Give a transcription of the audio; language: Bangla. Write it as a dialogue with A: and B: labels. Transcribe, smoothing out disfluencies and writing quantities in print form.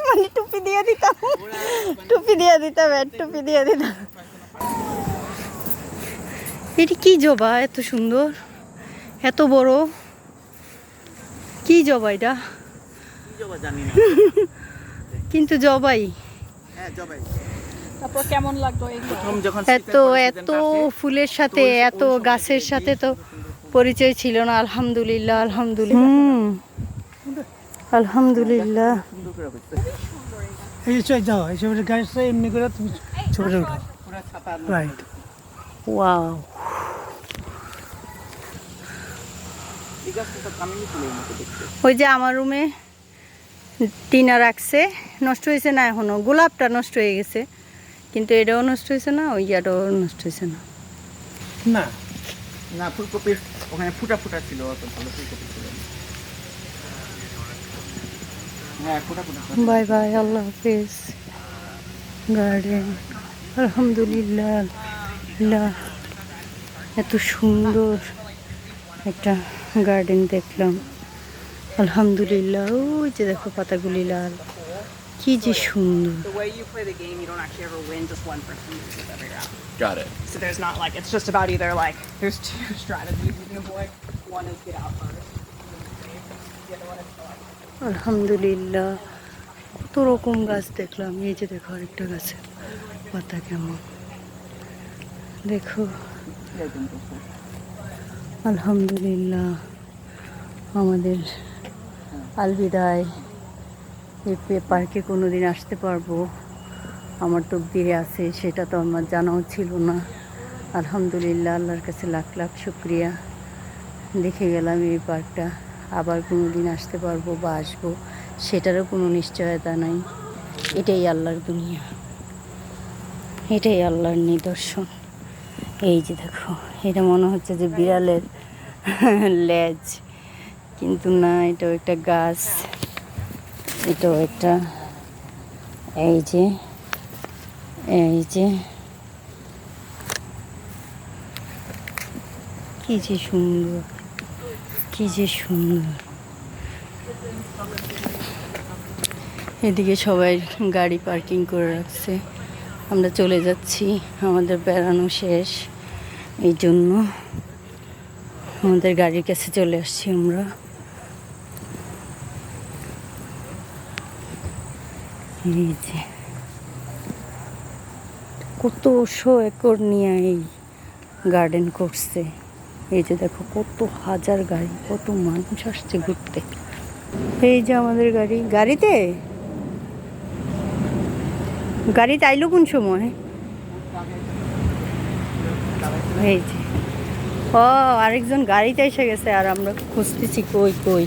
A: মানে টুপি দিয়ে দিতাম, টুপি দিয়ে দিতাম, টুপি দিয়ে দিতাম। এটি কি জবা এত সুন্দর, এত বড়, কি জবা এটা? কিন্তু জবাই।
B: তারপর কেমন লাগলো
A: এত এত ফুলের সাথে, এত গাছের সাথে তো পরিচয় ছিল না। আলহামদুলিল্লাহ, আলহামদুলিল্লাহ, আলহামদুলিল্লাহ।
C: এমনি করে তুমি ছবিটা উঠাও। রাইট।
A: ওয়াও, ওই যে আমার রুমে টিনা রাখছে, নষ্ট হয়েছে না এখনো। গোলাপটা নষ্ট হয়ে গেছে, কিন্তু এটাও নষ্ট হয়েছে না, ওই ইয়াটাও নষ্ট হয়েছে না।
C: না
D: না, ফুলকপির ওখানে ফুটা ফুটা ছিল, অত ভালো ফুলকপি ছিল। হ্যাঁ, ফুটা ফুটা।
A: বাই বাই, আল্লাহ হাফিজ। গার্ডেন, আলহামদুলিল্লাহ। এত সুন্দর একটা গার্ডেন দেখলাম, আলহামদুলিল্লাহ। ওই যে দেখো পাতাগুলি লাল, কি যে সুন্দর।
B: The way you play the game, you don't actually ever win, just one person loses every round.
D: Got it.
B: So there's not like, it's just about either like, there's two strategies you can avoid. One is get out first. The other one is to like...
A: আলহামদুলিল্লাহ, কত রকম গাছ দেখলাম। এই যে দেখো আরেকটা গাছের পাতা কেমন, দেখো। আলহামদুলিল্লাহ, আমাদের আলবিদায়। এই পার্কে কোনোদিন আসতে পারবো আমার তকদিরে আছে, সেটা তো আমার জানাও ছিল না। আলহামদুলিল্লাহ, আল্লাহর কাছে লাখ লাখ শুকরিয়া। দেখে গেলাম এই পার্কটা, আবার কোনো দিন আসতে পারবো বা আসবো সেটারও কোনো নিশ্চয়তা নাই। এটাই আল্লাহর দুনিয়া, এটাই আল্লাহর নিদর্শন। এই যে দেখো, এটা মনে হচ্ছে যে বিড়ালের লেজ, কিন্তু না, এটাও একটা গাছ, এটাও একটা। এই যে কি যে সুন্দর, কি যে সুন্দর। এদিকে সবাই গাড়ি পার্কিং করে রাখছে, আমরা চলে যাচ্ছি, আমাদের বেড়ানো শেষ। এই জন্য আমাদের গাড়ির কাছে চলে আসছি আমরা। এই যে কত 100 একর নিয়ে এই গার্ডেন করছে। এই যে দেখো কত হাজার গাড়ি, কত মানুষ আসছে ঘুরতে। এই যে আমাদের গাড়ি, গাড়িতে আইলো কোন সময়? এই যে, ও আরেকজন গাড়িতে এসে গেছে, আর আমরা খুঁজতেছি কই কই।